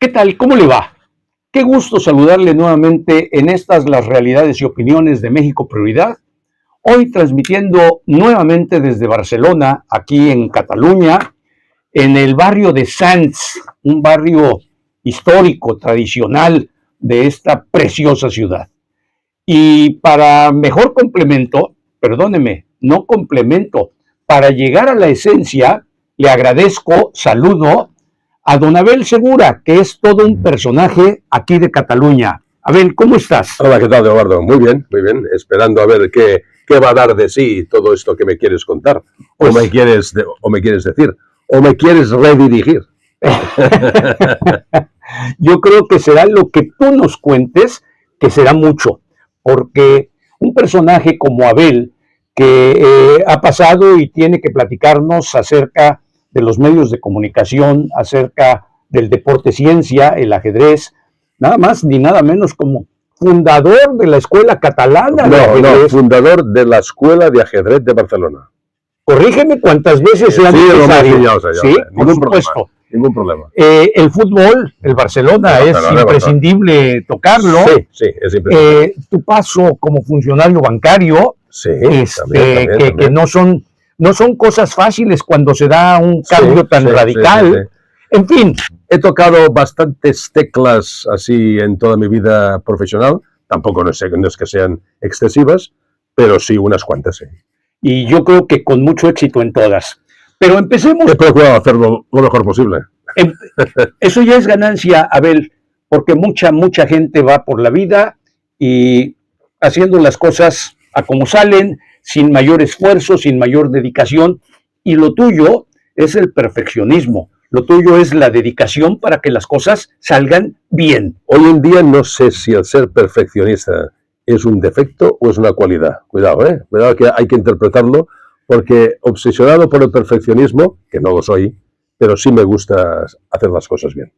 ¿Qué tal? ¿Cómo le va? Qué gusto saludarle nuevamente en estas las realidades y opiniones de México Prioridad. Hoy transmitiendo nuevamente desde Barcelona, aquí en Cataluña, en el barrio de Sants, un barrio histórico, tradicional de esta preciosa ciudad. Y para mejor complemento, perdóneme, no complemento, para llegar a la esencia, le agradezco, saludo a don Abel Segura, que es todo un personaje aquí de Cataluña. Abel, ¿cómo estás? Hola, ¿qué tal, Eduardo? Muy bien, esperando a ver qué va a dar de sí todo esto que me quieres contar, Pues, o me quieres decir, o me quieres redirigir. Yo creo que será lo que tú nos cuentes, que será mucho, porque un personaje como Abel, que ha pasado y tiene que platicarnos acerca de los medios de comunicación, acerca del deporte ciencia, el ajedrez, nada más ni nada menos como fundador de la Escuela Catalana de Ajedrez. Fundador de la Escuela de Ajedrez de Barcelona. Corrígeme cuántas veces sea necesario. Sí, por supuesto. Ningún problema. El fútbol, el Barcelona, es imprescindible tocarlo. Sí, es imprescindible. Tu paso como funcionario bancario, Sí, también. Que no son cosas fáciles cuando se da un cambio tan radical. Sí. En fin. He tocado bastantes teclas así en toda mi vida profesional. Tampoco no es que sean excesivas, pero sí unas cuantas, sí. Y yo creo que con mucho éxito en todas. Pero empecemos. He procurado hacerlo lo mejor posible. Eso ya es ganancia, Abel, porque mucha gente va por la vida y haciendo las cosas a como salen, sin mayor esfuerzo, sin mayor dedicación. Y lo tuyo es el perfeccionismo. Lo tuyo es la dedicación para que las cosas salgan bien. Hoy en día no sé si el ser perfeccionista es un defecto o es una cualidad. Cuidado, Cuidado, que hay que interpretarlo, porque obsesionado por el perfeccionismo, que no lo soy, pero sí me gusta hacer las cosas bien.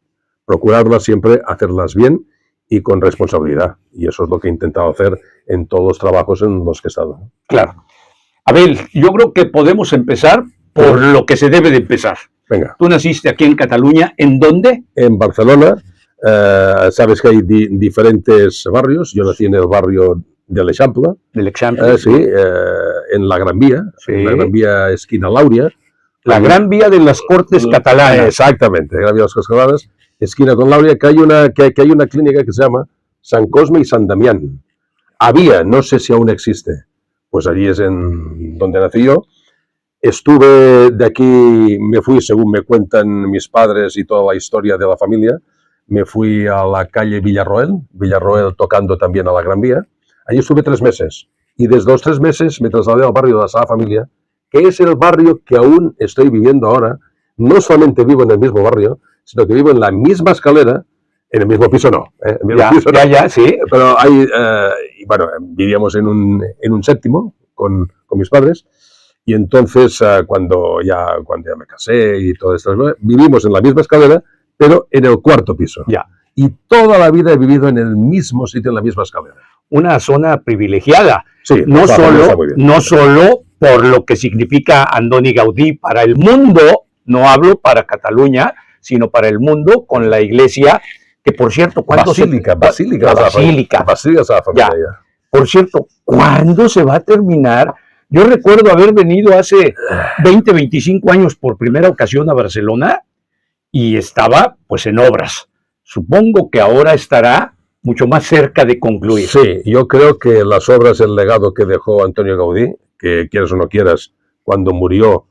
Procurarlas siempre, hacerlas bien y con responsabilidad. Y eso es lo que he intentado hacer en todos los trabajos en los que he estado. Claro. Abel, yo creo que podemos empezar por lo que se debe de empezar. Venga. Tú naciste aquí en Cataluña, ¿en dónde? En Barcelona. Sabes que hay diferentes barrios. Yo nací en el barrio de l'Eixample. Sí, en la Gran Vía. Sí. En la Gran Vía esquina Làuria. La Gran Vía de las Cortes Catalanas. Exactamente, Gran Vía de las Cortes Catalanas, esquina con Làuria, que hay una clínica que se llama San Cosme y San Damián. Había, no sé si aún existe, pues allí es en donde nací yo. Estuve de aquí, me fui, según me cuentan mis padres y toda la historia de la familia, me fui a la calle Villarroel tocando también a la Gran Vía. Allí estuve 3 meses y desde los 3 meses me trasladé al barrio de la Sagrada Familia, que es el barrio que aún estoy viviendo ahora. No solamente vivo en el mismo barrio, sino que vivo en la misma escalera, en el mismo piso no. Ya, sí. Pero vivíamos en un séptimo con mis padres. Y entonces, cuando ya me casé y todo esto, vivimos en la misma escalera, pero en el 4º piso. Ya. Y toda la vida he vivido en el mismo sitio, en la misma escalera. Una zona privilegiada. Sí, no solo por lo que significa Andoni Gaudí para el mundo, no hablo para Cataluña, sino para el mundo, con la iglesia, que por cierto, ¿cuándo Basílica. Por cierto, ¿cuándo se va a terminar? Yo recuerdo haber venido hace 20, 25 años por primera ocasión a Barcelona y estaba pues en obras. Supongo que ahora estará mucho más cerca de concluir. Sí, yo creo que las obras, el legado que dejó Antonio Gaudí, que quieras o no quieras, cuando murió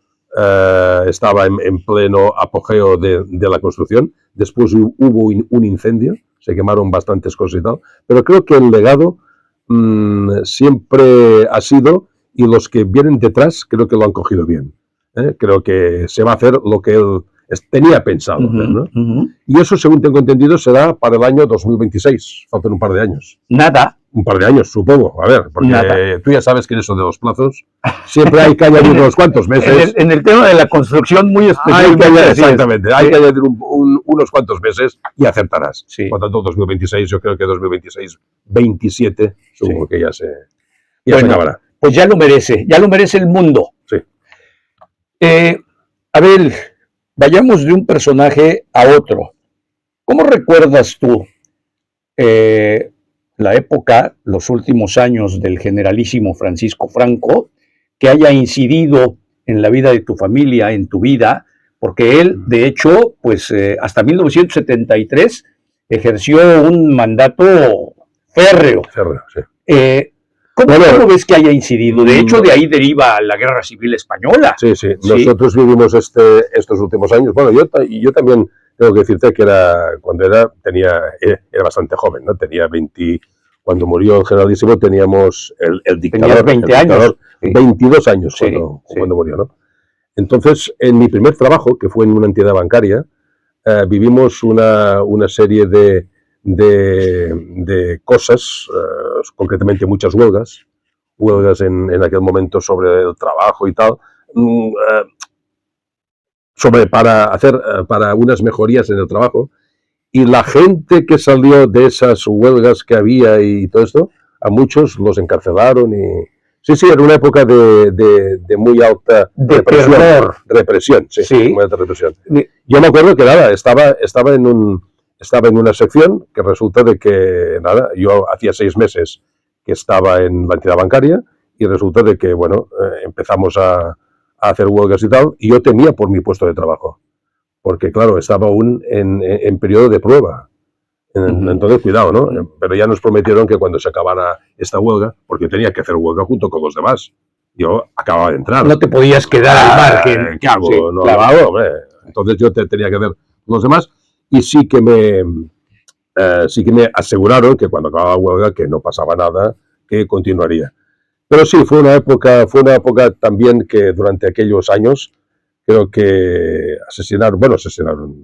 estaba en pleno apogeo de la construcción. Después hubo un incendio, se quemaron bastantes cosas y tal, pero creo que el legado siempre ha sido, y los que vienen detrás creo que lo han cogido bien. Creo que se va a hacer lo que él tenía pensado. ¿No? Y eso, según tengo entendido, será para el año 2026. Faltan un par de años. Nada. Un par de años, supongo. A ver, porque tú ya sabes que en eso de los plazos siempre hay que añadir unos cuantos meses. En el tema de la construcción, muy especial. Exactamente. Hay que añadir unos cuantos meses y aceptarás. Sí. Por tanto, 2026, yo creo que 2026, 27, supongo que ya se acabará. Pues ya lo merece el mundo. Sí. Abel, vayamos de un personaje a otro. ¿Cómo recuerdas tú la época, los últimos años del generalísimo Francisco Franco, que haya incidido en la vida de tu familia, en tu vida? Porque él, de hecho, pues hasta 1973 ejerció un mandato férreo. Sí. ¿Cómo ves que haya incidido? De hecho, de ahí deriva la Guerra Civil Española. Sí. Nosotros vivimos estos últimos años. Bueno, yo también tengo que decirte que era bastante joven, ¿no? Tenía 20, cuando murió el generalísimo teníamos el dictador. Tenías 20 años. 22 años Sí, cuando murió, ¿no? Entonces, en mi primer trabajo, que fue en una entidad bancaria, vivimos una serie de cosas, concretamente muchas huelgas en aquel momento sobre el trabajo y tal, para unas mejorías en el trabajo, y la gente que salió de esas huelgas que había y todo esto, a muchos los encarcelaron y... Sí, era una época de muy alta represión, muy alta represión. Yo me acuerdo que estaba en una sección que resulta de que, yo hacía 6 meses que estaba en la entidad bancaria y resulta de que, empezamos a hacer huelgas y tal, y yo temía por mi puesto de trabajo, porque claro, estaba aún en periodo de prueba. Entonces, cuidado, ¿no? Pero ya nos prometieron que cuando se acabara esta huelga, porque tenía que hacer huelga junto con los demás, yo acababa de entrar. No te podías quedar al margen. ¿Qué hago? Sí, no claro. lo hago, hombre. Entonces yo tenía que ver los demás y sí que me aseguraron que cuando acababa la huelga que no pasaba nada, que continuaría. Pero sí, fue una época también que durante aquellos años creo que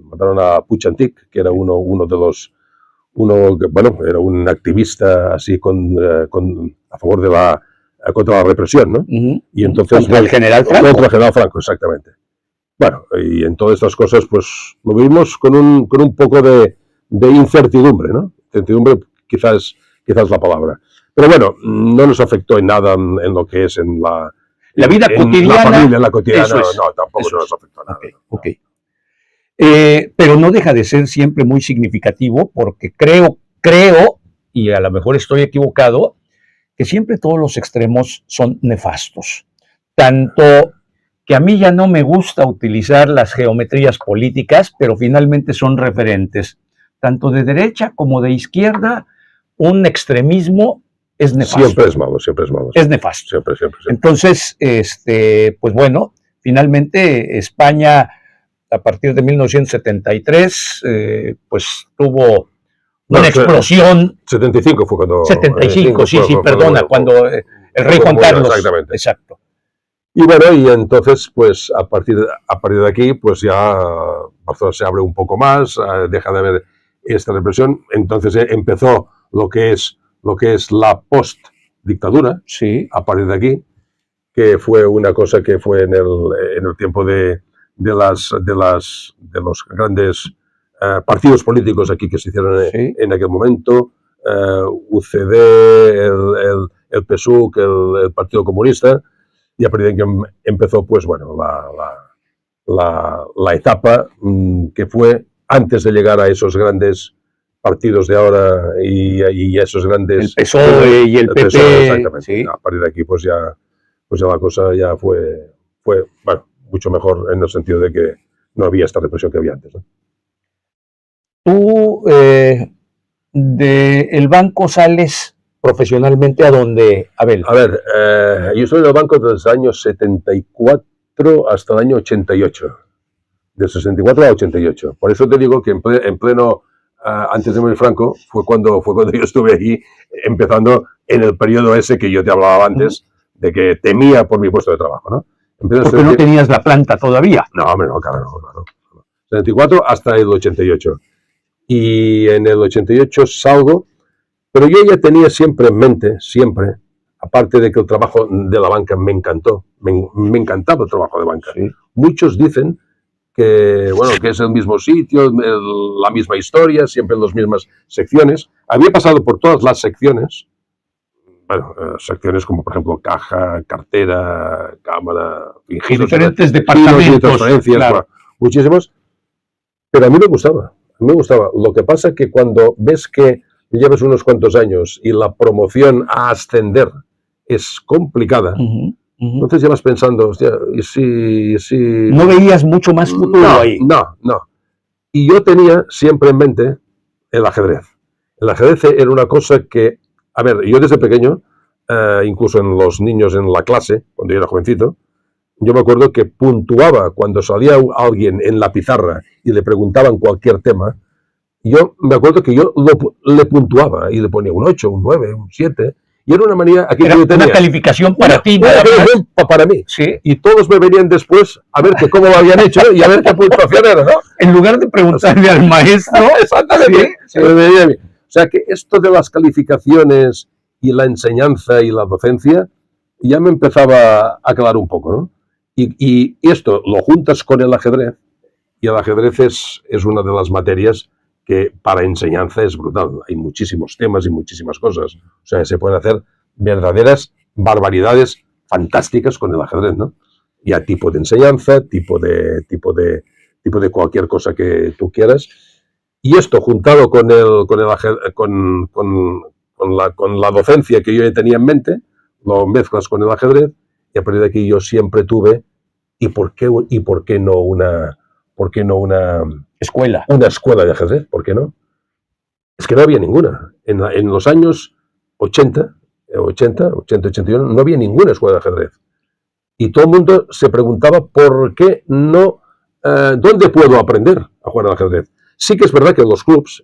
mataron a Puig Antich, que era uno de los era un activista así a favor contra la represión, ¿no? Y entonces contra el general Franco. Contra el general Franco, exactamente. Bueno, y en todas estas cosas, pues lo vivimos con un poco de incertidumbre, ¿no? Incertidumbre quizás la palabra. Pero bueno, no nos afectó en nada en lo que es en la vida cotidiana. La familia, en la cotidiana, tampoco nos afectó nada. Okay. Pero no deja de ser siempre muy significativo porque creo, y a lo mejor estoy equivocado, que siempre todos los extremos son nefastos. Tanto que a mí ya no me gusta utilizar las geometrías políticas, pero finalmente son referentes. Tanto de derecha como de izquierda, un extremismo es nefasto. Siempre es malo. Es nefasto. Siempre. Entonces, pues bueno, finalmente España, a partir de 1973, pues tuvo una explosión. 75 fue cuando... 75, perdona, cuando el rey Juan Carlos. Exactamente. Exacto. Y bueno, y entonces, pues a partir de aquí, pues ya Barcelona se abre un poco más, deja de haber esta represión. Entonces empezó lo que es la post-dictadura, sí, a partir de aquí, que fue una cosa que fue en el tiempo de los grandes partidos políticos aquí que se hicieron en aquel momento, UCD, el PSUC, el Partido Comunista, y a partir de aquí empezó, pues bueno, la etapa que fue antes de llegar a esos grandes partidos de ahora y a esos grandes... El PSOE y el PP. PSOE, exactamente. Sí. A partir de aquí, pues ya la cosa ya fue bueno, mucho mejor en el sentido de que no había esta represión que había antes, ¿no? Tú del banco sales profesionalmente ¿a dónde, Abel? A ver, yo estoy en el banco desde el año 74 hasta el año 88. De 64 a 88. Por eso te digo que en pleno, antes de morir Franco, fue cuando yo estuve aquí, empezando en el periodo ese que yo te hablaba antes, de que temía por mi puesto de trabajo, ¿no? Porque no tenías la planta todavía. No, hombre, no, claro, no. 74 hasta el 88. Y en el 88 salgo, pero yo ya tenía siempre en mente, aparte de que el trabajo de la banca me encantó, me encantaba el trabajo de banca. Sí. Muchos dicen que, bueno, que es el mismo sitio, la misma historia, siempre en las mismas secciones. Había pasado por todas las secciones, bueno, secciones como por ejemplo caja, cartera, cámara, giros, diferentes departamentos, transferencias, claro. Muchísimos, pero a mí me gustaba. Me gustaba. Lo que pasa es que cuando ves que llevas unos cuantos años y la promoción a ascender es complicada, entonces ya vas pensando, hostia, ¿y si... No veías mucho más futuro ahí. No. Y yo tenía siempre en mente el ajedrez. El ajedrez era una cosa que, a ver, yo desde pequeño, incluso en los niños en la clase, cuando yo era jovencito, yo me acuerdo que puntuaba cuando salía alguien en la pizarra y le preguntaban cualquier tema. Yo me acuerdo que yo le puntuaba y le ponía un 8, un 9, un 7. Y era una manía aquí era que yo tenía. Una calificación para ti. Para mí. Sí. Y todos me venían después a ver que cómo lo habían hecho y a ver qué puntuación era, ¿no? En lugar de preguntarle al maestro. Exactamente. Sí. Me venía a mí. O sea que esto de las calificaciones y la enseñanza y la docencia ya me empezaba a calar un poco, ¿no? Y esto lo juntas con el ajedrez, y el ajedrez es una de las materias que para enseñanza es brutal. Hay muchísimos temas y muchísimas cosas. O sea, se pueden hacer verdaderas barbaridades fantásticas con el ajedrez, ¿no? Ya tipo de enseñanza, tipo de cualquier cosa que tú quieras. Y esto juntado con la docencia que yo tenía en mente, lo mezclas con el ajedrez, y a partir de aquí yo siempre tuve, ¿y por qué no una escuela? Una escuela de ajedrez, ¿por qué no? Es que no había ninguna. En los años 80, 81, no había ninguna escuela de ajedrez. Y todo el mundo se preguntaba por qué no, ¿dónde puedo aprender a jugar al ajedrez? Sí que es verdad que en los clubes,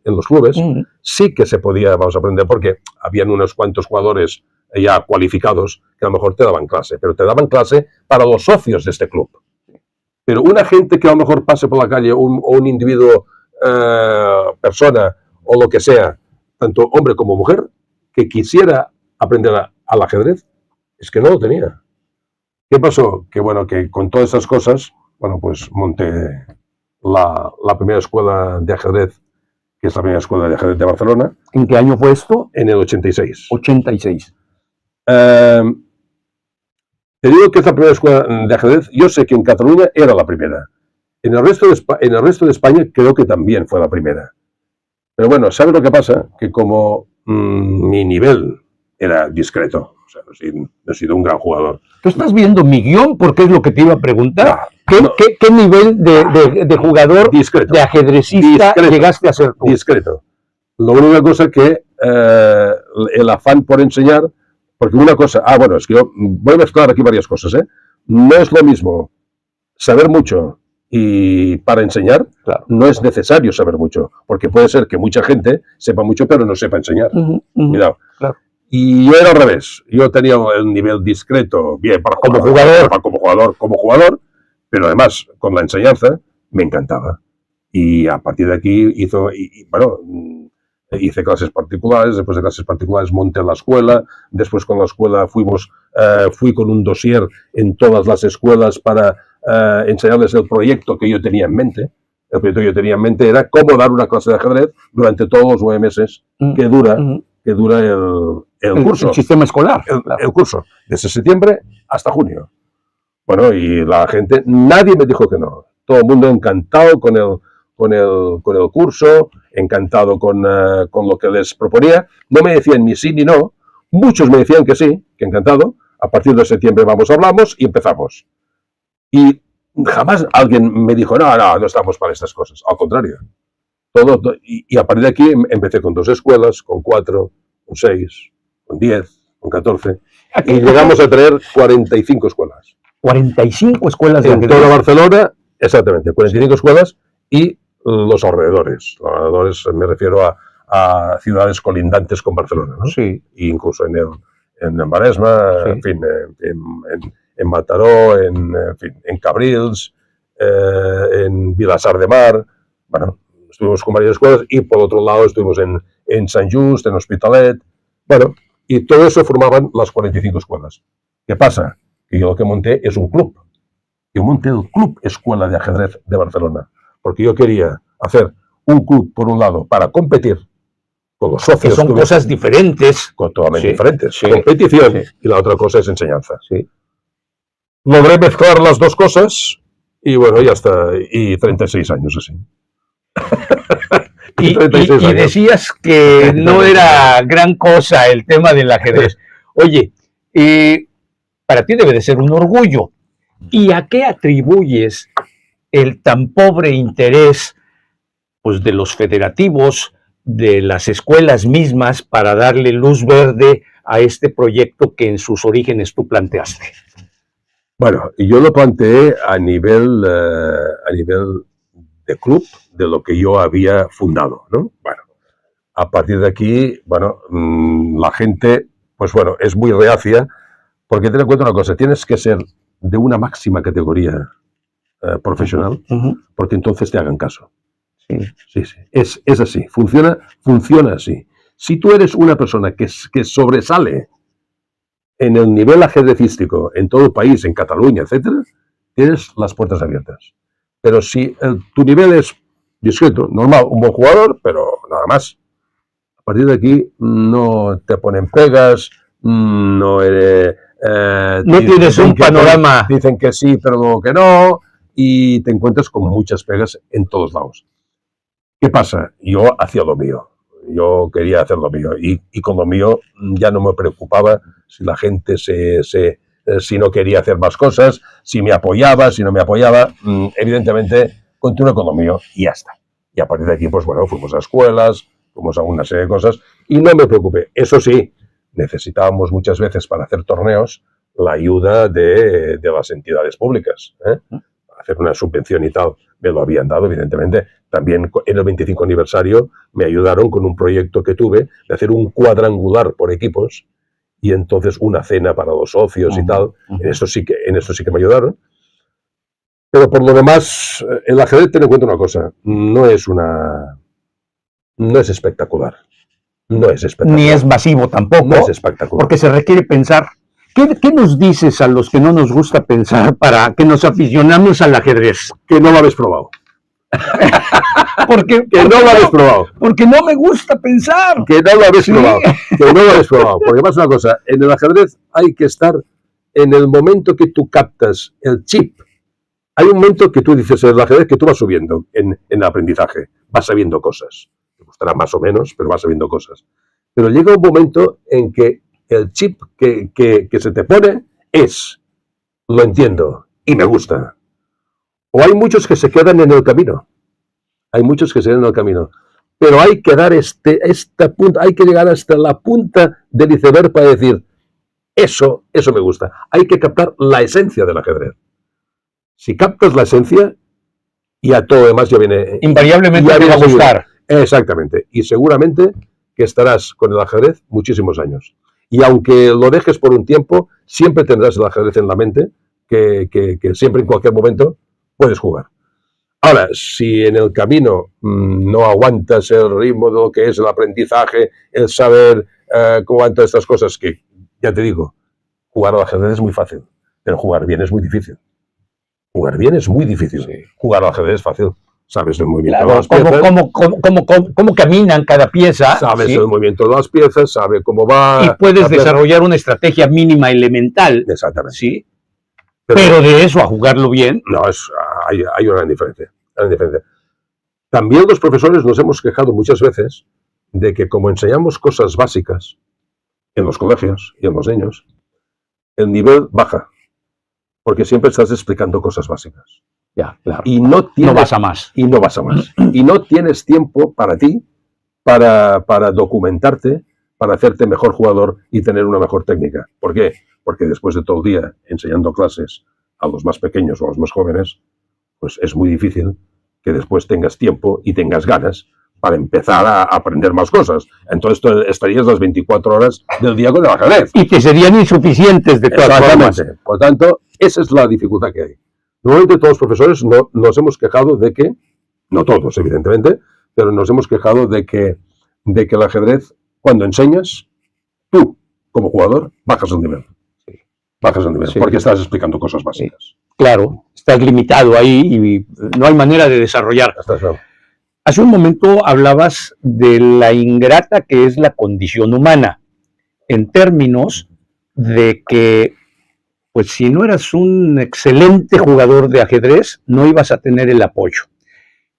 sí que se podía, aprender, porque habían unos cuantos jugadores ya cualificados que a lo mejor te daban clase, pero te daban clase para los socios de este club. Pero una gente que a lo mejor pase por la calle, o un individuo, persona o lo que sea, tanto hombre como mujer, que quisiera aprender al ajedrez, es que no lo tenía. ¿Qué pasó? Que bueno, que con todas esas cosas, bueno, pues monté la primera escuela de ajedrez, que es la primera escuela de ajedrez de Barcelona. ¿En qué año fue esto? En el 86. 86. Te digo que es la primera escuela de ajedrez. Yo sé que en Cataluña era la primera. En el resto de España creo que también fue la primera. Pero bueno, ¿sabes lo que pasa? Que como mi nivel era discreto, o sea, no he sido un gran jugador. ¿Tú estás viendo mi guión? Porque es lo que te iba a preguntar. ¿Qué nivel de jugador, discreto, de ajedrecista llegaste a ser tú? Discreto. La única cosa que el afán por enseñar, porque una cosa, es que yo voy a mezclar aquí varias cosas, ¿eh? No es lo mismo saber mucho y para enseñar, claro, no es necesario saber mucho, porque puede ser que mucha gente sepa mucho pero no sepa enseñar. Cuidado. Claro. Y yo era al revés, yo tenía el nivel discreto, bien, como jugador, pero además con la enseñanza me encantaba. Y a partir de aquí hice clases particulares, después de clases particulares monté la escuela, después con la escuela fui con un dossier en todas las escuelas para enseñarles el proyecto que yo tenía en mente. El proyecto que yo tenía en mente era cómo dar una clase de ajedrez durante todos los 9 meses que dura el curso. El sistema escolar. El curso, desde septiembre hasta junio. Bueno, y la gente, nadie me dijo que no. Todo el mundo encantado con el curso, encantado con lo que les proponía. No me decían ni sí ni no. Muchos me decían que sí, que encantado. A partir de septiembre hablamos y empezamos. Y jamás alguien me dijo, no estamos para estas cosas. Al contrario. Y a partir de aquí empecé con 2 escuelas, con 4, con 6, con 10, con 14. Y llegamos a tener 45 escuelas. 45 escuelas de ajedrez. En toda Barcelona, exactamente, 45 escuelas y los alrededores. Los alrededores me refiero a ciudades colindantes con Barcelona, ¿no? Sí. E incluso en Maresma, sí. En fin, en Mataró, en Cabrils, en Vilassar de Mar. Bueno, estuvimos con varias escuelas y por otro lado estuvimos en Sant Just, en Hospitalet. Bueno, y todo eso formaban las 45 escuelas. ¿Qué pasa? Que yo lo que monté es un club. Yo monté el Club Escuela de Ajedrez de Barcelona, porque yo quería hacer un club, por un lado, para competir con los socios. Que son cosas diferentes. Totalmente diferentes. Sí. Competición, sí. Y la otra cosa es enseñanza. Sí. Logré mezclar las dos cosas y bueno, ya está. Y 36 años así. Y 36 años. decías que no era gran cosa el tema del ajedrez. Oye, para ti debe de ser un orgullo. ¿Y a qué atribuyes el tan pobre interés, pues, de los federativos, de las escuelas mismas, para darle luz verde a este proyecto que en sus orígenes tú planteaste? Bueno, yo lo planteé a nivel de club, de lo que yo había fundado, ¿no? Bueno, a partir de aquí, bueno, la gente, pues bueno, es muy reacia, porque ten en cuenta una cosa, tienes que ser de una máxima categoría profesional, porque entonces te hagan caso. Sí. Sí, sí, es así, funciona así. Si tú eres una persona que sobresale en el nivel ajedrecístico en todo el país, en Cataluña, etcétera, tienes las puertas abiertas. Pero si tu nivel es discreto, normal, un buen jugador, pero nada más, a partir de aquí no te ponen pegas, no eres... no tienes un panorama. Dicen que sí, pero luego que no, y te encuentras con muchas pegas en todos lados. ¿Qué pasa? Yo hacía lo mío. Yo quería hacer lo mío. Y con lo mío ya no me preocupaba si la gente si no quería hacer más cosas, si me apoyaba, si no me apoyaba. Evidentemente, continué con lo mío y ya está. Y a partir de aquí, pues bueno, fuimos a escuelas, fuimos a una serie de cosas y no me preocupé. Eso sí, necesitábamos muchas veces para hacer torneos la ayuda de las entidades públicas, ¿eh? Hacer una subvención y tal. Me lo habían dado, evidentemente. También en el 25 aniversario me ayudaron con un proyecto que tuve de hacer un cuadrangular por equipos y entonces una cena para los socios y tal. En eso sí que me ayudaron. Pero por lo demás, el ajedrez, ten en cuenta una cosa, no es espectacular. No es espectacular. Ni es masivo tampoco. No es espectacular. Porque se requiere pensar. ¿Qué nos dices a los que no nos gusta pensar para que nos aficionamos al ajedrez? Que no lo habéis probado. Porque no lo habéis probado. Porque no me gusta pensar. Que no lo habéis probado. Que no lo habéis probado. Porque pasa una cosa, en el ajedrez hay que estar en el momento que tú captas el chip. Hay un momento que tú dices en el ajedrez que tú vas subiendo en el aprendizaje. Vas sabiendo cosas. Te gustará más o menos, pero vas sabiendo cosas. Pero llega un momento en que el chip que se te pone es, lo entiendo y me gusta. O hay muchos que se quedan en el camino. Hay muchos que se quedan en el camino. Pero hay que dar esta punta, hay que llegar hasta la punta del iceberg para decir, eso me gusta. Hay que captar la esencia del ajedrez. Si captas la esencia, ya todo lo demás ya viene... Invariablemente te va a gustar. Exactamente. Y seguramente que estarás con el ajedrez muchísimos años. Y aunque lo dejes por un tiempo, siempre tendrás el ajedrez en la mente, que siempre en cualquier momento puedes jugar. Ahora, si en el camino no aguantas el ritmo de lo que es el aprendizaje, el saber cómo van todas estas cosas, que ya te digo, jugar al ajedrez es muy fácil, pero jugar bien es muy difícil. Jugar bien es muy difícil. Sí. Jugar al ajedrez es fácil. Sabes el movimiento de las piezas. Cómo caminan cada pieza. Sabes el movimiento de las piezas, sabes cómo va. Y puedes desarrollar una estrategia mínima elemental. Exactamente. Sí. Pero de eso a jugarlo bien. No, hay una gran diferencia. También los profesores nos hemos quejado muchas veces de que como enseñamos cosas básicas en los colegios y en los niños, el nivel baja. Porque siempre estás explicando cosas básicas. Ya, claro. Y no vas a más. Y no vas a más. Y no tienes tiempo para ti, para documentarte, para hacerte mejor jugador y tener una mejor técnica. ¿Por qué? Porque después de todo el día enseñando clases a los más pequeños o a los más jóvenes, pues es muy difícil que después tengas tiempo y tengas ganas para empezar a aprender más cosas. Entonces tú estarías las 24 horas del día con el ajedrez. Y te serían insuficientes de todas formas. Por tanto, esa es la dificultad que hay. Normalmente todos los profesores nos hemos quejado de que, no todos evidentemente, pero nos hemos quejado de que el ajedrez, cuando enseñas, tú como jugador bajas el nivel. Sí. Bajas el nivel, sí. Porque estás explicando cosas básicas. Sí. Claro, estás limitado ahí y no hay manera de desarrollar. Claro. Hace un momento hablabas de la ingrata que es la condición humana, en términos de que, pues si no eras un excelente jugador de ajedrez, no ibas a tener el apoyo.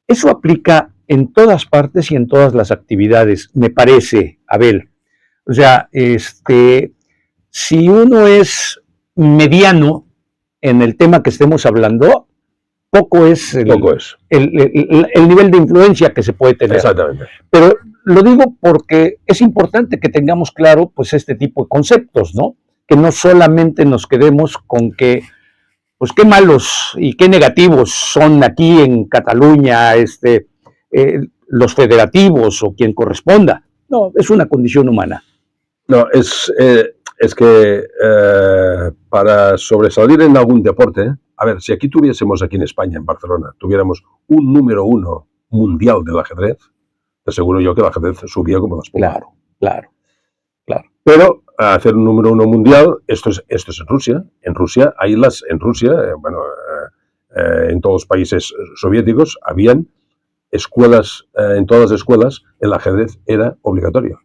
¿Eso aplica en todas partes y en todas las actividades, me parece, Abel. O sea, si uno es mediano en el tema que estemos hablando, poco es el nivel de influencia que se puede tener. Exactamente. Pero lo digo porque es importante que tengamos claro pues este tipo de conceptos, ¿no? Que no solamente nos quedemos con que pues qué malos y qué negativos son aquí en Cataluña los federativos o quien corresponda. No, es una condición humana. No, es que para sobresalir en algún deporte, a ver, si aquí tuviésemos aquí en España, en Barcelona, tuviéramos un número 1 mundial del ajedrez, te aseguro yo que el ajedrez subía como la espuma. Claro. Pero hacer un número 1 mundial, esto es en Rusia. En Rusia, en todos los países soviéticos, habían escuelas, en todas las escuelas, el ajedrez era obligatorio.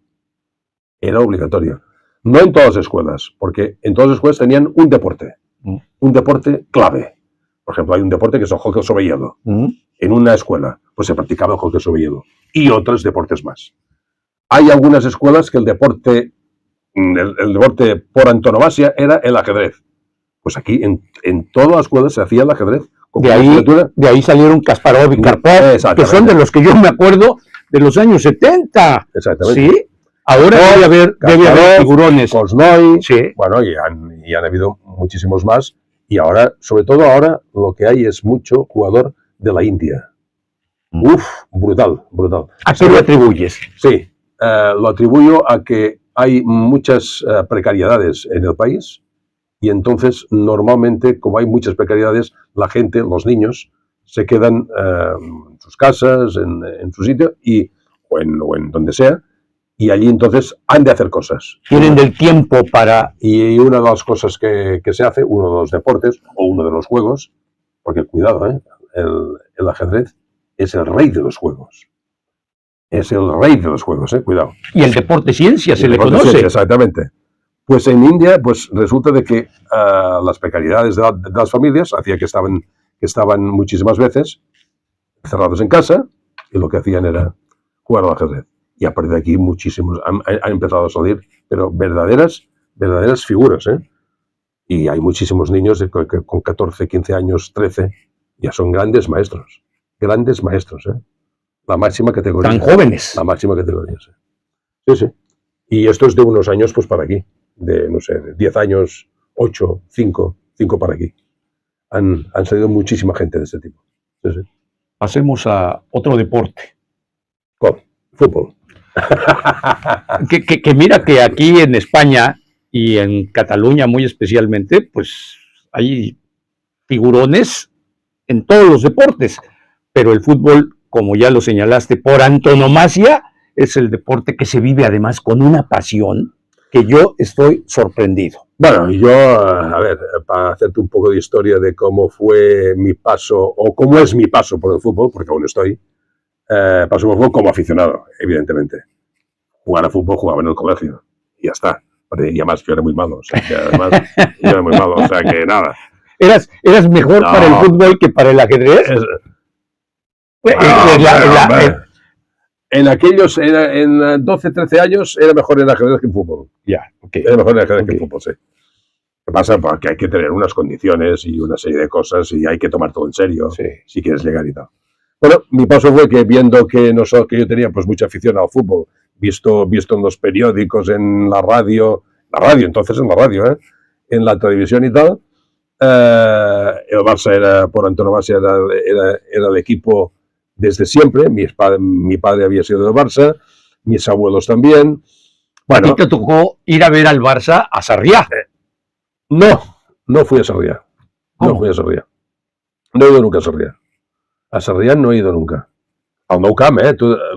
Era obligatorio. No en todas las escuelas, porque en todas las escuelas tenían un deporte clave. Por ejemplo, hay un deporte que es el hockey sobre hielo. En una escuela, pues se practicaba el hockey sobre hielo. Y otros deportes más. Hay algunas escuelas que el deporte por antonomasia era el ajedrez. Pues aquí, en todas las escuelas se hacía el ajedrez. De ahí salieron Kasparov y Karpov, que son de los que yo me acuerdo de los años 70. Exactamente. ¿Sí? Ahora debe haber figurones. Kosnoy, sí. Bueno, y han habido muchísimos más. Y ahora, sobre todo ahora, lo que hay es mucho jugador de la India. Brutal. ¿A qué lo atribuyes? Sí, lo atribuyo a que hay muchas precariedades en el país y entonces normalmente, como hay muchas precariedades, la gente, los niños, se quedan en sus casas, en su sitio o en donde sea, y allí entonces han de hacer cosas. Tienen del tiempo para... Y una de las cosas que se hace, uno de los deportes o uno de los juegos, porque cuidado, el ajedrez es el rey de los juegos. Es el rey de los juegos, cuidado. Y el deporte ciencia se le conoce. Ciencia, exactamente. Pues en India, pues resulta de que las precariedades de las familias hacía que estaban muchísimas veces cerrados en casa y lo que hacían era jugar al ajedrez. Y a partir de aquí muchísimos han empezado a salir, pero verdaderas figuras, Y hay muchísimos niños que con 14, 15 años, 13, ya son grandes maestros. Grandes maestros, La máxima categoría. Tan jóvenes. La máxima categoría, sí. Sí. Y esto es de unos años, pues para aquí. De 10 años, 8, 5 para aquí. Han salido muchísima gente de este tipo. Sí. Pasemos a otro deporte. ¿Cuál? Fútbol. que mira que aquí en España y en Cataluña muy especialmente, pues hay figurones en todos los deportes, pero el fútbol, como ya lo señalaste, por antonomasia, es el deporte que se vive además con una pasión que yo estoy sorprendido. Bueno, yo, a ver, para hacerte un poco de historia de cómo fue mi paso, o cómo es mi paso por el fútbol, porque aún estoy, paso por el fútbol como aficionado, evidentemente. Jugar a fútbol jugaba en el colegio, y ya está. Y además yo era muy malo, o sea que nada. ¿Eras mejor para el fútbol que para el ajedrez? En aquellos, en 12, 13 años, era mejor en ajedrez que en fútbol. Era mejor en ajedrez que en fútbol, sí. Lo que pasa es que hay que tener unas condiciones y una serie de cosas y hay que tomar todo en serio si quieres llegar y tal. Bueno, mi paso fue que viendo que yo tenía pues mucha afición al fútbol, visto en los periódicos, en la radio, en la televisión y tal, el Barça era, por antonomasia, era el equipo desde siempre. Mi padre había sido del Barça, mis abuelos también. Bueno, ¿a ti te tocó ir a ver al Barça a Sarriá? No fui a Sarriá. No fui a Sarriá. No he ido nunca a Sarriá. A Sarriá no he ido nunca. Al Nou Camp,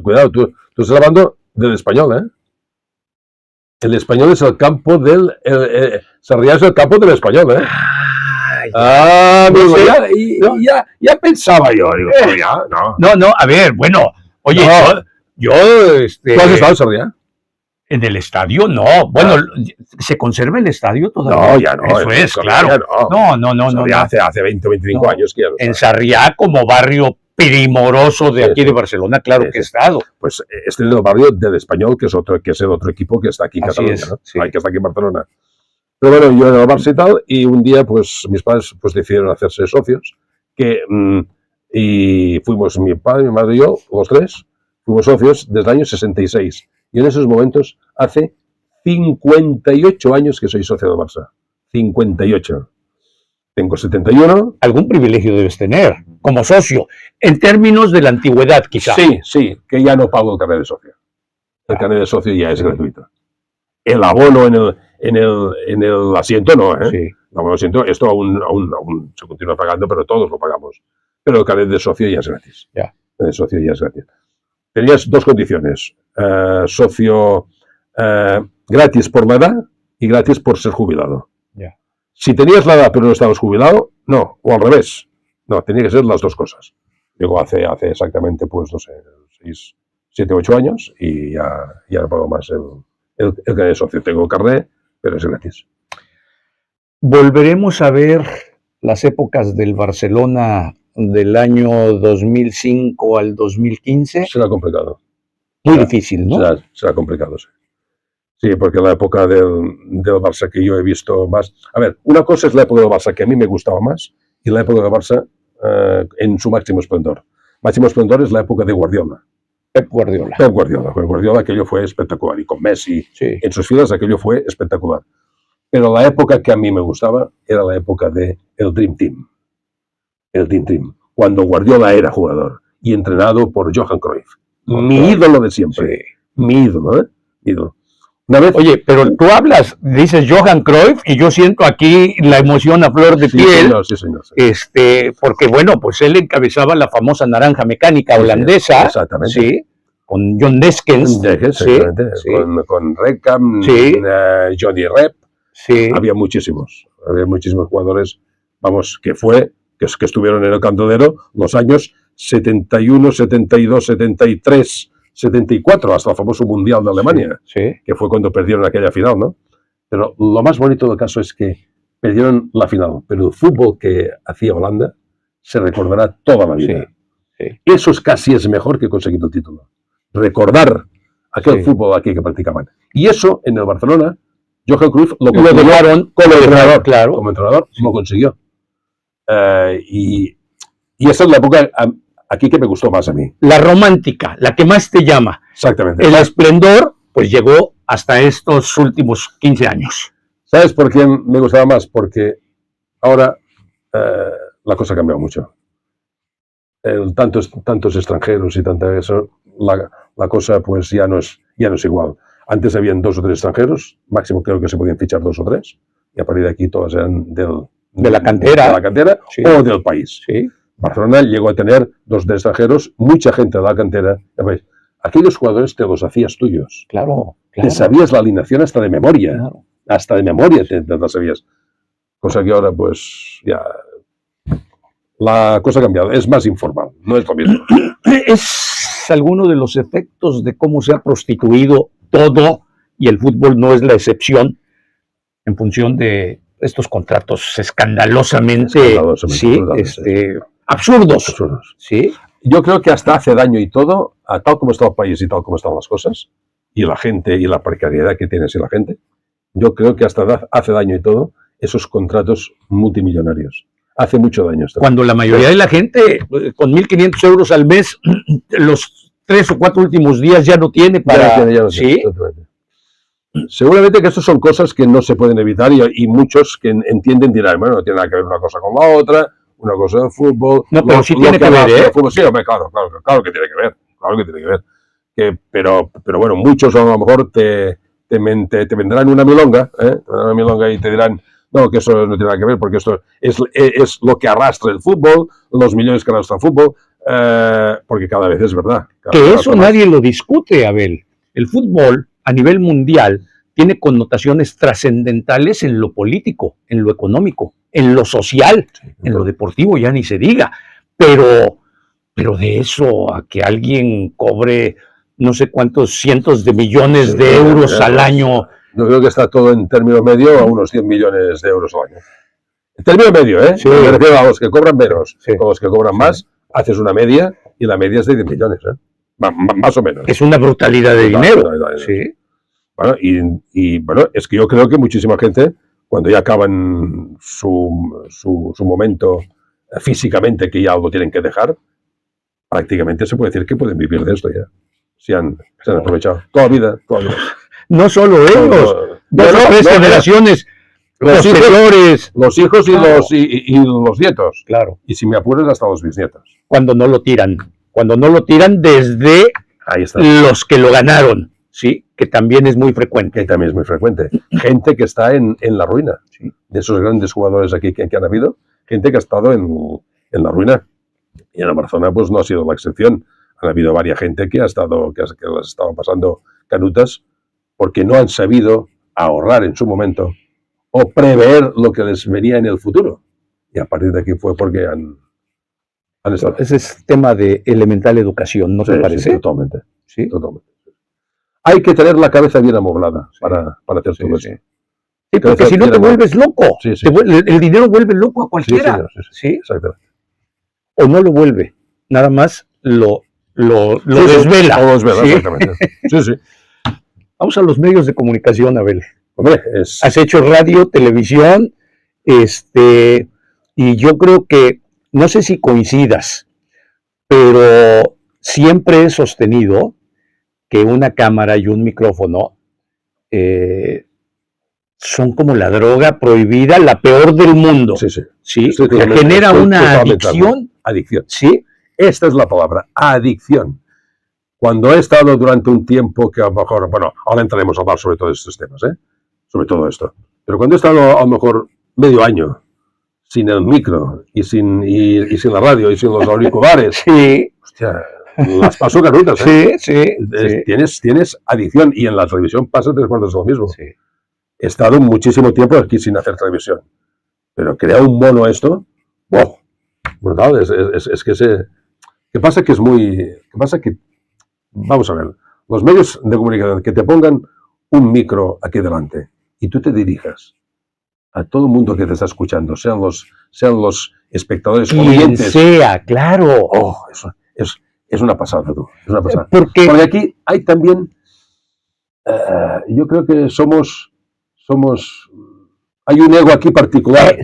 cuidado, tú estás hablando del Español, El Español es el campo del... Sarriá es el campo del Español, amigo, ya pensaba yo. Digo, No, a ver, bueno, oye, yo ¿Tú has estado en Sarriá? En el estadio, no. Bueno, ¿se conserva el estadio todavía? No, ya no. Eso es, claro. No. Sarriá hace 20 o 25 años que ya no. En Sarriá, como barrio primoroso de aquí de Barcelona, claro que he estado. Pues este es el barrio del Español, que es el otro equipo que está aquí en Cataluña, ¿no? Sí. Que está aquí en Barcelona. Pero bueno, yo era el Barça y tal, y un día pues mis padres pues decidieron hacerse socios, y fuimos mi padre, mi madre y yo, los tres, fuimos socios desde el año 66. Y en esos momentos hace 58 años que soy socio del Barça. 58. Tengo 71. Algún privilegio debes tener como socio, en términos de la antigüedad, quizá. Sí, que ya no pago el carnet de socio. El carnet de socio ya es gratuito. El abono en el asiento no, ¿eh? Sí. El abono asiento, esto aún se continúa pagando, pero todos lo pagamos. Pero el carnet de socio ya es gratis. Ya. El de socio ya es gratis. Tenías dos condiciones. Socio gratis por la edad y gratis por ser jubilado. Ya. Si tenías la edad pero no estabas jubilado, no, o al revés. No, tenía que ser las dos cosas. Digo, hace exactamente, pues, no sé, 6, 7, 8 años y ya no pago más el carnet de socio. Tengo el carnet, pero es gratis. Volveremos a ver las épocas del Barcelona del año 2005 al 2015. Será complicado. Muy difícil, ¿no? Será complicado, sí. Sí, porque la época del Barça que yo he visto más... A ver, una cosa es la época del Barça que a mí me gustaba más y la época del Barça en su máximo esplendor. Máximo esplendor es la época de Guardiola. Pep Guardiola. Con Guardiola aquello fue espectacular. Y con Messi en sus filas aquello fue espectacular. Pero la época que a mí me gustaba era la época del Dream Team. El Dream Team. Cuando Guardiola era jugador y entrenado por Johan Cruyff. Mi ídolo de siempre. Sí. Mi ídolo, ¿eh? Ídolo. Una vez, oye, pero tú hablas, dices Johan Cruyff, y yo siento aquí la emoción a flor de piel. Sí, señor. Porque bueno, pues él encabezaba la famosa naranja mecánica holandesa. Exactamente. Sí, con John Deskens. Con Reckham, Johnny Rep. Sí. Había muchísimos jugadores, vamos, que estuvieron en el Cantolero los años 71, 72, 73, 74, hasta el famoso Mundial de Alemania, que fue cuando perdieron aquella final, ¿no? Pero lo más bonito del caso es que perdieron la final, pero el fútbol que hacía Holanda se recordará toda la vida. Eso casi es mejor que conseguir el título. Recordar aquel fútbol aquí que practicaban. Y eso, en el Barcelona, Johan Cruyff lo lograron como entrenador. Claro. Como entrenador lo consiguió. Y esa es la época aquí que me gustó más a mí. La romántica, la que más te llama. Exactamente. El esplendor, pues llegó hasta estos últimos 15 años. ¿Sabes por qué me gustaba más? Porque ahora la cosa ha cambiado mucho. Tantos extranjeros y tanta eso, la cosa pues ya no es igual. Antes habían 2 o 3 extranjeros, máximo creo que se podían fichar 2 o 3, y a partir de aquí todas eran de la cantera o del país. Sí. Barcelona llegó a tener 2 o 3 extranjeros, mucha gente de la cantera. Aquellos jugadores te los hacías tuyos. Claro. Te sabías la alineación hasta de memoria. Claro. Hasta de memoria te la sabías. Cosa que ahora, pues, ya... La cosa ha cambiado. Es más informal. No es lo mismo. Es alguno de los efectos de cómo se ha prostituido todo, y el fútbol no es la excepción, en función de estos contratos escandalosamente absurdos. ¿Sí? Yo creo que hasta hace daño y todo, a tal como está el país y tal como están las cosas, y la gente y la precariedad que tiene así la gente, yo creo que hasta hace daño y todo esos contratos multimillonarios. Hace mucho daño. Cuando la mayoría de la gente con 1.500 euros al mes, los 3 o 4 últimos días ya no tiene para... Ya no tiene, seguramente que estas son cosas que no se pueden evitar y muchos que entienden dirán, bueno, no tiene nada que ver una cosa con la otra, una cosa de fútbol... No, pero sí tiene que ver, ¿eh? Sí, hombre, claro que tiene que ver. Pero bueno, muchos a lo mejor te vendrán una milonga, y te dirán... No, que eso no tiene nada que ver, porque esto es lo que arrastra el fútbol, los millones que arrastra el fútbol, porque cada vez es verdad. Que eso nadie lo discute, Abel. El fútbol, a nivel mundial, tiene connotaciones trascendentales en lo político, en lo económico, en lo social, en lo deportivo ya ni se diga. Pero de eso a que alguien cobre no sé cuántos cientos de millones de euros al año... Yo creo que está todo en término medio a unos 100 millones de euros al año. En término medio, ¿eh? Sí. Me refiero a los que cobran menos, a los que cobran más, haces una media y la media es de 10 millones, ¿eh? Más o menos. Es una brutalidad de dinero. Sí. Bueno, y bueno, es que yo creo que muchísima gente, cuando ya acaban su momento físicamente, que ya lo tienen que dejar, prácticamente se puede decir que pueden vivir de esto ya. Se han aprovechado toda la vida. No solo ellos, dos o tres generaciones posteriores. Los hijos y los nietos. Claro. Y si me apuras, hasta los bisnietos. Cuando no lo tiran. Cuando no lo tiran desde Ahí está. los que lo ganaron. Sí, que también es muy frecuente. Que también es muy frecuente. Gente que está en la ruina. ¿Sí? De esos grandes jugadores aquí que han habido, gente que ha estado en la ruina. Y en Amarzona pues no ha sido la excepción. Han habido varias gente que las estaban pasando canutas porque no han sabido ahorrar en su momento o prever lo que les venía en el futuro. Y a partir de aquí fue porque han estado. Ese es tema de elemental educación, ¿no te parece? Sí, totalmente. Sí, totalmente. Hay que tener la cabeza bien amoblada para hacer todo eso. Sí, porque si no te vuelves loco. Sí. El dinero vuelve loco a cualquiera. Sí, exactamente. O no lo vuelve, nada más lo desvela. Lo desvela, ¿sí? Exactamente. Sí. Vamos a los medios de comunicación, Abel. Hombre, Has hecho radio, televisión, y yo creo que, no sé si coincidas, pero siempre he sostenido que una cámara y un micrófono son como la droga prohibida, la peor del mundo. Sí. Genera una adicción. Adicción. Sí. Esta es la palabra, adicción. Cuando he estado durante un tiempo que a lo mejor, bueno, ahora entraremos a hablar sobre todos estos temas, sobre todo esto. Pero cuando he estado a lo mejor medio año sin el micro y sin la radio y sin los auriculares, sí. Hostia, las paso canutas, Sí. Tienes adicción y en la televisión pasa 3/4 de lo mismo. Sí. He estado muchísimo tiempo aquí sin hacer televisión, pero crear un mono esto, ¡wow! Brutal, es que ¿qué pasa? Vamos a ver, los medios de comunicación que te pongan un micro aquí delante y tú te dirijas a todo el mundo que te está escuchando, sean los espectadores o oyentes. Sea, claro. Oh, eso es una pasada, tú. Es una pasada. Porque aquí hay también, yo creo que hay un ego aquí particular.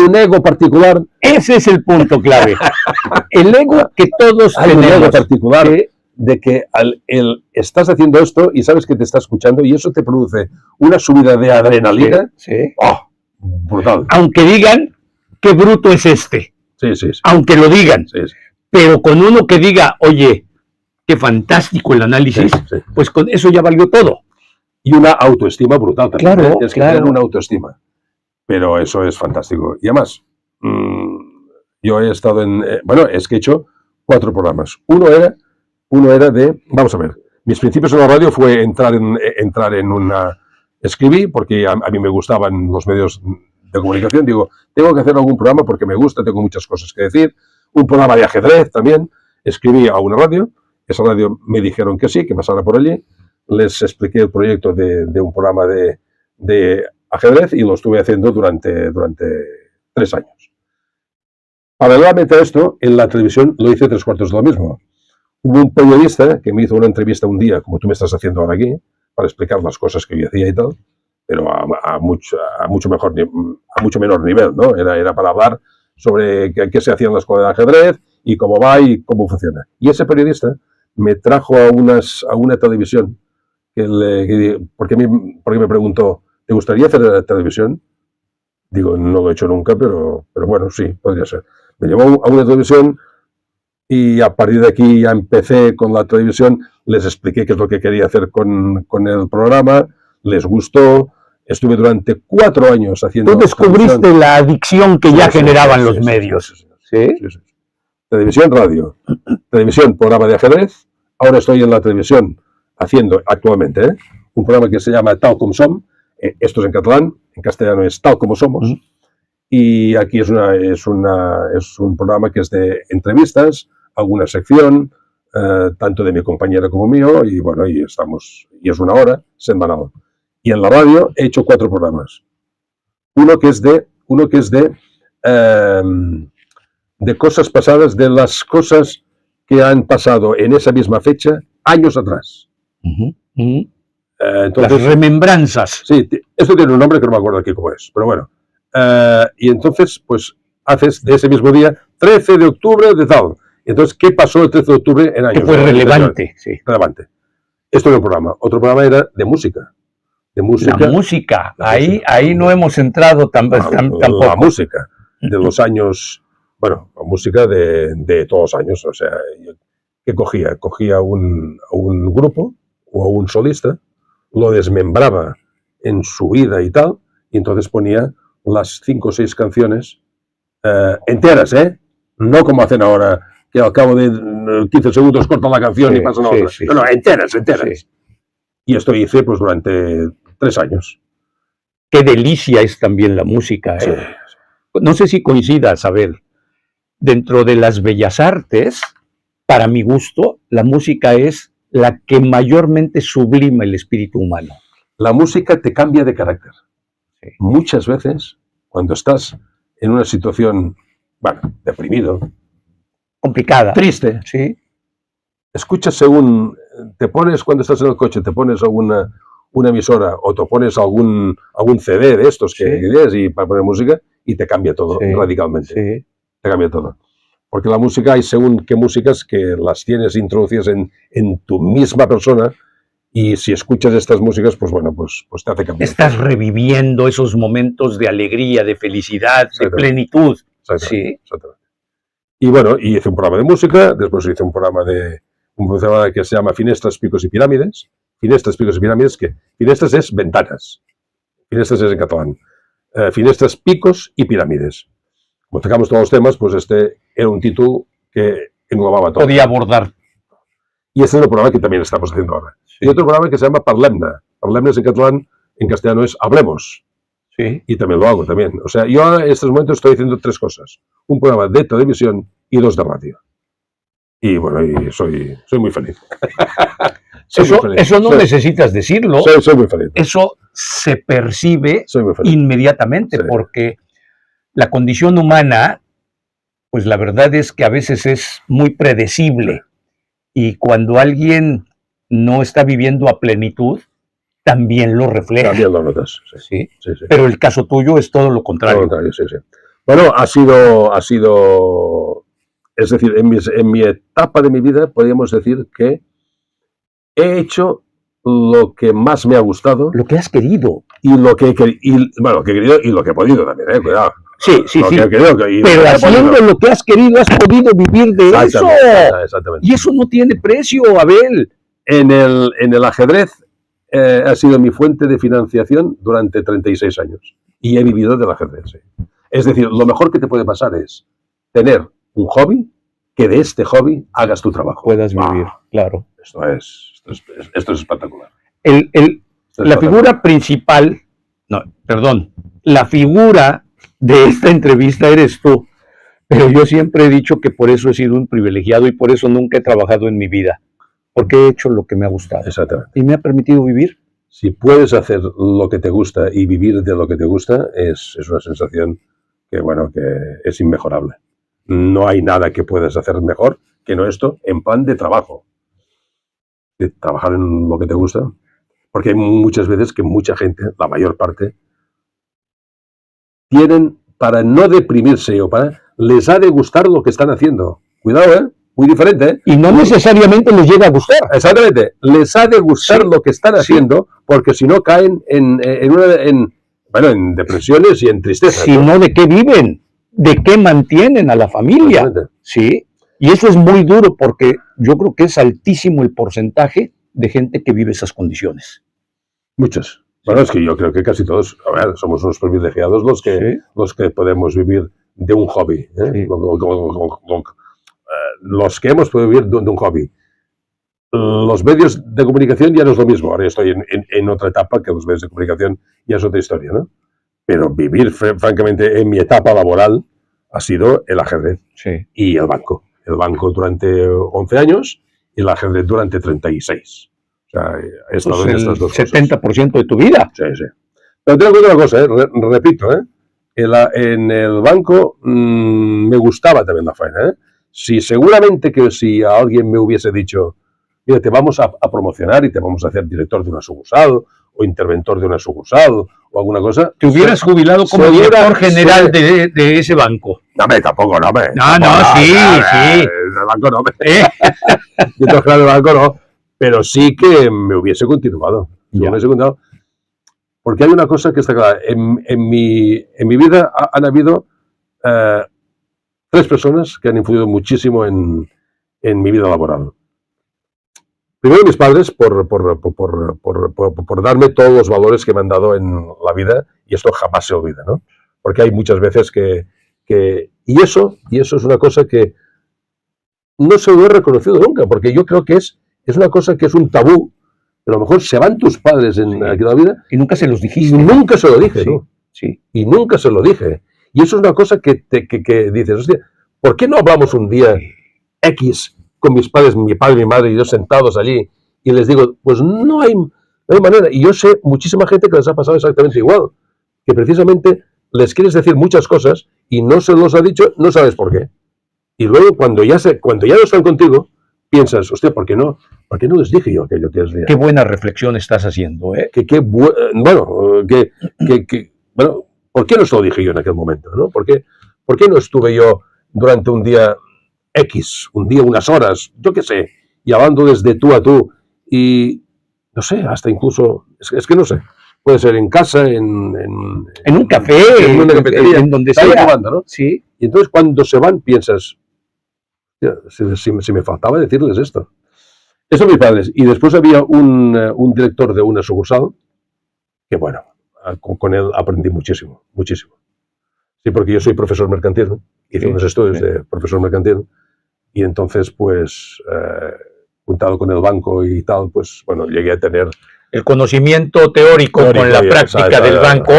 Un ego particular. Ese es el punto clave. El ego que todos tenemos. Un ego particular de que estás haciendo esto y sabes que te está escuchando y eso te produce una subida de adrenalina. Sí. ¡Oh! Brutal. Aunque digan, qué bruto es este. Sí. Aunque lo digan. Sí. Pero con uno que diga, oye, qué fantástico el análisis, pues con eso ya valió todo. Y una autoestima brutal también. Claro, Tienes que tener una autoestima. Pero eso es fantástico. Y además, yo he estado es que he hecho 4 programas. Uno era de, vamos a ver, mis principios en la radio fue entrar en una... Escribí porque a mí me gustaban los medios de comunicación. Digo, tengo que hacer algún programa porque me gusta, tengo muchas cosas que decir. Un programa de ajedrez también. Escribí a una radio. Esa radio me dijeron que sí, que pasara por allí. Les expliqué el proyecto de un programa de ajedrez y lo estuve haciendo durante 3 años. Paralelamente a esto, en la televisión lo hice 3/4 de lo mismo. Hubo un periodista que me hizo una entrevista un día, como tú me estás haciendo ahora aquí, para explicar las cosas que yo hacía y tal, pero a mucho menor nivel, ¿no? Era para hablar sobre qué se hacía en la escuela de ajedrez y cómo va y cómo funciona. Y ese periodista me trajo a una televisión porque me preguntó, ¿te gustaría hacer televisión? Digo, no lo he hecho nunca, pero bueno, sí, podría ser. Me llevó a una televisión y a partir de aquí ya empecé con la televisión, les expliqué qué es lo que quería hacer con el programa, les gustó, estuve durante 4 años haciendo... Tú descubriste la adicción que ya generaban los medios. Sí. Televisión, radio, televisión, programa de ajedrez, ahora estoy en la televisión haciendo actualmente un programa que se llama Tal Com Som, esto es en catalán, en castellano es Tal Como Somos, y aquí es un programa que es de entrevistas, alguna sección, tanto de mi compañera como mío, y bueno, y es una hora semanal. Y en la radio he hecho 4 programas. Uno que es de de cosas pasadas, de las cosas que han pasado en esa misma fecha, años atrás. Entonces, las remembranzas. Sí, esto tiene un nombre que no me acuerdo aquí cómo es, pero bueno. Y entonces, pues, haces de ese mismo día, 13 de octubre de tal. Entonces, ¿qué pasó el 13 de octubre en años? Que fue relevante, sí. Relevante. Esto era un programa. Otro programa era de música. De música. La música. Ahí no hemos entrado tampoco. La música de los años, bueno, la música de todos los años. O sea, ¿qué cogía? Cogía a un grupo o a un solista, lo desmembraba en su vida y tal, y entonces ponía las 5 o 6 canciones enteras, ¿eh? No como hacen ahora, que al cabo de 15 segundos cortan la canción y pasan a otra. No, enteras. Sí. Y esto hice pues durante 3 años. Qué delicia es también la música, ¿eh? Sí. No sé si coincidas, Abel. Dentro de las bellas artes, para mi gusto, la música es la que mayormente sublima el espíritu humano. La música te cambia de carácter. Sí. Muchas veces, cuando estás en una situación, bueno, deprimido, complicada, triste, sí, escuchas según te pones cuando estás en el coche, te pones una emisora o te pones algún CD de estos que quieres y para poner música y te cambia todo radicalmente. Sí. Te cambia todo. Porque la música hay según qué músicas que las tienes introducidas en tu misma persona y si escuchas estas músicas, pues bueno, pues te hace cambiar. Estás reviviendo esos momentos de alegría, de felicidad, de plenitud. Exactamente. Y bueno, y hice un programa de música, después hice un programa que se llama Finestres, Picos y Pirámides. Finestres, Picos y Pirámides, que Finestres es ventanas. Finestres es en catalán. Finestres, Picos y Pirámides. Como tocamos todos los temas, pues este era un título que englobaba todo. Podía abordar. Y este es el programa que también estamos haciendo ahora. Sí. Y otro programa que se llama Parlemna. Parlemna es en catalán, en castellano es Hablemos. Sí. Y también lo hago también. O sea, yo en estos momentos estoy haciendo 3 cosas. Un programa de televisión y 2 de radio. Y bueno, y soy muy feliz. Eso no necesitas decirlo. Soy muy feliz. Eso se percibe inmediatamente porque la condición humana, pues la verdad es que a veces es muy predecible. Y cuando alguien no está viviendo a plenitud, también lo refleja. También lo notas. Sí. Pero el caso tuyo es todo lo contrario. Sí. Bueno, ha sido, es decir, en mi etapa de mi vida, podríamos decir que he hecho lo que más me ha gustado. Lo que has querido. Y lo que he querido y lo que he podido también, cuidado. Sí. Pero haciendo lo que has querido, has podido vivir de eso. Exactamente. Y eso no tiene precio, Abel. En el ajedrez ha sido mi fuente de financiación durante 36 años. Y he vivido del ajedrez, sí. Es decir, lo mejor que te puede pasar es tener un hobby, que de este hobby hagas tu trabajo. Puedas vivir, claro. Esto es espectacular. La figura principal, la figura de esta entrevista eres tú, pero yo siempre he dicho que por eso he sido un privilegiado y por eso nunca he trabajado en mi vida, porque he hecho lo que me ha gustado. Exactamente. Y me ha permitido vivir. Si puedes hacer lo que te gusta y vivir de lo que te gusta, es una sensación que es inmejorable. No hay nada que puedas hacer mejor que no esto en plan de trabajo. De trabajar en lo que te gusta. Porque hay muchas veces que mucha gente, la mayor parte, tienen para no deprimirse les ha de gustar lo que están haciendo. Cuidado, muy diferente. Y no necesariamente les llega a gustar. Exactamente. Les ha de gustar lo que están haciendo, porque si no caen en depresiones y en tristeza. Si no, ¿de qué viven? ¿De qué mantienen a la familia? Sí. Y eso es muy duro porque yo creo que es altísimo el porcentaje de gente que vive esas condiciones. Muchos. Bueno, es que yo creo que casi todos, somos unos privilegiados los que podemos vivir de un hobby. Sí. Los que hemos podido vivir de un hobby. Los medios de comunicación ya no es lo mismo. Ahora estoy en otra etapa que los medios de comunicación ya es otra historia, ¿no? Pero vivir, francamente, en mi etapa laboral ha sido el ajedrez y el banco. El banco durante 11 años y el ajedrez durante 36. O sea, he estado en estas dos cosas. 70% de tu vida. Sí. Pero tengo que decir una cosa, repito, En el banco me gustaba también la faena, ¿eh? Si seguramente que si alguien me hubiese dicho, mira, te vamos a promocionar y te vamos a hacer director de una sucursal o interventor de una sucursal o alguna cosa. Te hubieras jubilado como director general de ese banco. No, tampoco, no, me. Sí. El banco no, director general del banco no, pero sí que me hubiese continuado. Porque hay una cosa que está clara. En mi vida han habido 3 personas que han influido muchísimo en mi vida laboral. Primero mis padres por darme todos los valores que me han dado en la vida, y esto jamás se olvida, ¿no? Porque hay muchas veces y eso es una cosa que no se lo he reconocido nunca, porque yo creo que es una cosa que es un tabú. A lo mejor se van tus padres en la vida. Y nunca se los dijiste. Y nunca se lo dije, sí, ¿no? Sí. Y nunca se lo dije. Y eso es una cosa que dices, hostia, ¿por qué no hablamos un día X con mis padres, mi padre y mi madre y yo sentados allí? Y les digo, pues no hay manera. Y yo sé muchísima gente que les ha pasado exactamente igual. Que precisamente les quieres decir muchas cosas y no se los ha dicho, no sabes por qué. Y luego cuando ya no están contigo, piensas, hostia, ¿por qué no les dije yo aquello que les dije? Qué buena reflexión estás haciendo, ¿eh? Bueno, ¿por qué no se lo dije yo en aquel momento, ¿no? ¿Por qué no estuve yo durante un día X, unas horas, yo qué sé, y hablando desde tú a tú, y no sé, hasta incluso, es que no sé, puede ser en casa, en un café, en una cafetería, en donde sea, jugando, ¿no? Sí. Y entonces cuando se van piensas, si me faltaba decirles esto. Eso mis padres. Y después había un director de una sucursal que, bueno, con él aprendí muchísimo. Sí, porque yo soy profesor mercantil, ¿no? Hice unos estudios de profesor mercantil y entonces, pues, juntado con el banco y tal, pues, bueno, llegué a tener el conocimiento teórico con la práctica del banco.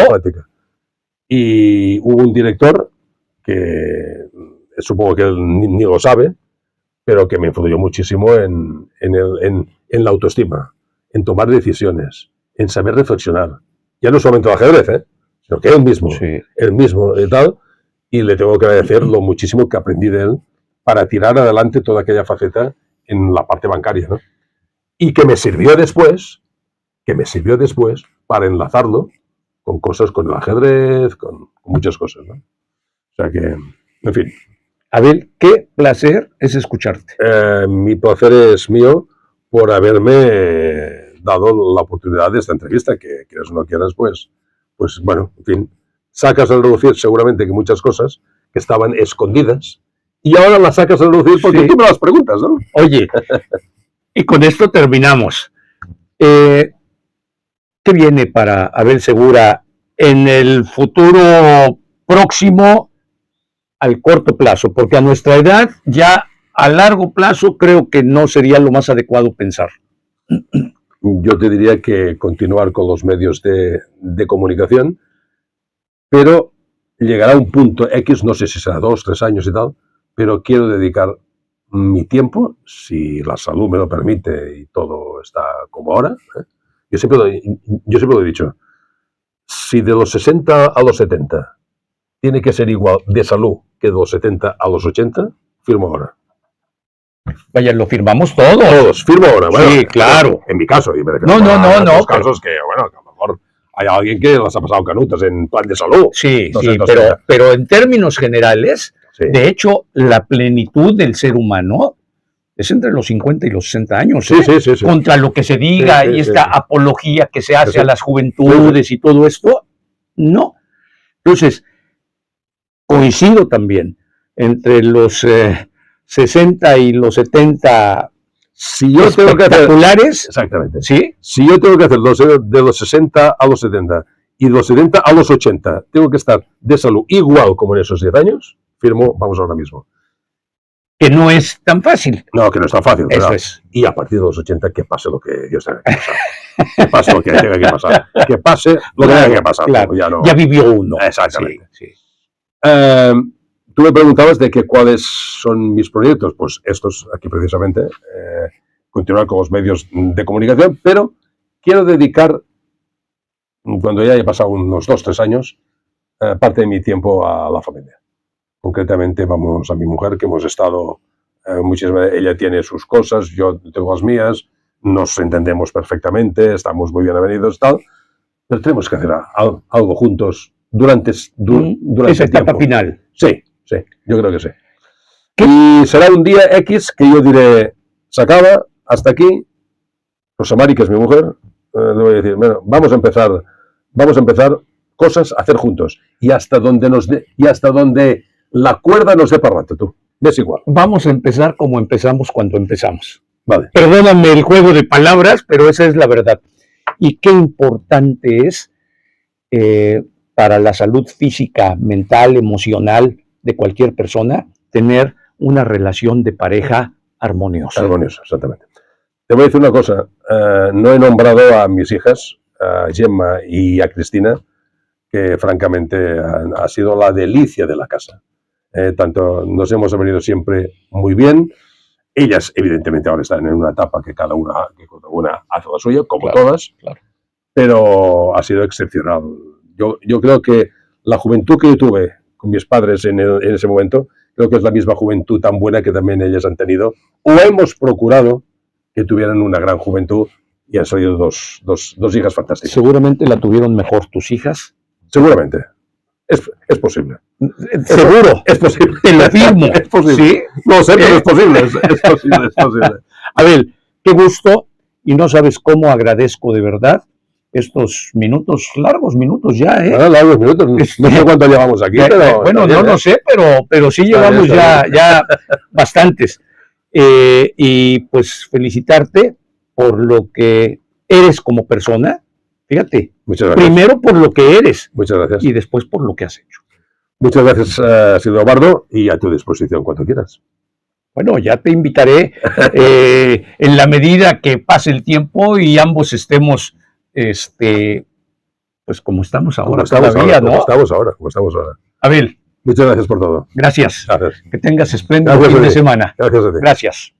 Y hubo un director que supongo que él ni lo sabe, pero que me influyó muchísimo en la autoestima, en tomar decisiones, en saber reflexionar. Ya no solamente el ajedrez, sino que él mismo y tal, y le tengo que agradecer lo muchísimo que aprendí de él para tirar adelante toda aquella faceta en la parte bancaria, ¿no? Y que me sirvió después para enlazarlo con cosas, con el ajedrez, con muchas cosas, ¿no? O sea que, en fin. Abel, qué placer es escucharte. Mi placer es mío por haberme dado la oportunidad de esta entrevista, que quieras o no quieras, pues bueno, en fin, sacas a relucir seguramente que muchas cosas que estaban escondidas y ahora las sacas a relucir porque tú me las preguntas, ¿no? Oye, y con esto terminamos. ¿Qué viene para Abel Segura en el futuro próximo al corto plazo? Porque a nuestra edad, ya a largo plazo, creo que no sería lo más adecuado pensar. Yo te diría que continuar con los medios de comunicación, pero llegará un punto X, no sé si será 2, 3 años y tal, pero quiero dedicar mi tiempo, si la salud me lo permite y todo está como ahora. Yo siempre lo he dicho, si de los 60 a los 70 tiene que ser igual de salud que de los 70 a los 80, firmo ahora. Vaya, lo firmamos todos. Todos, firmo ahora. Bueno, sí, claro. En mi caso. No. Casos que, bueno, que a lo mejor hay alguien que las ha pasado canutas en plan de salud. Sí, pero en términos generales, de hecho, la plenitud del ser humano es entre los 50 y los 60 años. Sí. Contra lo que se diga y esta apología que se hace a las juventudes y todo esto, no. Entonces, coincido también entre los 60 y los 70 si yo tengo que hacer, exactamente. ¿Sí? Si yo tengo que hacer de los 60 a los 70 y de los 70 a los 80, tengo que estar de salud igual como en esos 10 años, firmo, vamos ahora mismo. Que no es tan fácil. No, que no es tan fácil. Eso es. Y a partir de los 80, que pase lo que Dios tenga que pasar. Que pase lo que tenga que pasar. Que pase lo que tenga que pasar. Claro. Ya vivió uno. Exactamente. Sí. Tú me preguntabas de que cuáles son mis proyectos. Pues estos aquí precisamente, continuar con los medios de comunicación, pero quiero dedicar, cuando ya haya pasado unos 2 o 3 años, parte de mi tiempo a la familia. Concretamente vamos a mi mujer, que hemos estado muchas veces, ella tiene sus cosas, yo tengo las mías, nos entendemos perfectamente, estamos muy bien avenidos y tal, pero tenemos que hacer algo juntos durante esa el etapa tiempo. final. Sí, yo creo que sí. Y será un día X que yo diré, se acaba, hasta aquí. Rosamari, que es mi mujer, le voy a decir, bueno, vamos a empezar cosas a hacer juntos. Y hasta donde la cuerda nos dé para rato, tú. Ves igual. Vamos a empezar como empezamos cuando empezamos. Vale. Perdóname el juego de palabras, pero esa es la verdad. Y qué importante es para la salud física, mental, emocional de cualquier persona tener una relación de pareja armoniosa. Armoniosa, exactamente. Te voy a decir una cosa. No he nombrado a mis hijas, a Gemma y a Cristina, que francamente ha sido la delicia de la casa. Tanto nos hemos venido siempre muy bien. Ellas, evidentemente, ahora están en una etapa que cada una hace la suya, como todas, pero ha sido excepcional. Yo creo que la juventud que yo tuve con mis padres en ese momento, creo que es la misma juventud tan buena que también ellas han tenido, o hemos procurado que tuvieran una gran juventud, y han salido dos hijas fantásticas. Seguramente la tuvieron mejor tus hijas. Seguramente. Es posible. Seguro. Es posible. Te lo firmo. Es posible. ¿Sí? No sé, pero es posible. Es posible. Abel, qué gusto, y no sabes cómo agradezco de verdad estos minutos, largos minutos ya, Largos minutos. No sé cuánto llevamos aquí, pero... Bueno, no lo sé, pero sí llevamos ya bastantes. Y pues felicitarte por lo que eres como persona. Fíjate, muchas gracias. Primero por lo que eres. Muchas gracias. Y después por lo que has hecho. Muchas gracias, Silvio Bardo, y a tu disposición cuando quieras. Bueno, ya te invitaré en la medida que pase el tiempo y ambos estemos, pues como estamos ahora todavía, ¿no? Como estamos ahora. Abel. Muchas gracias por todo. Gracias. Gracias. Que tengas espléndido fin de semana. Gracias a ti. Gracias.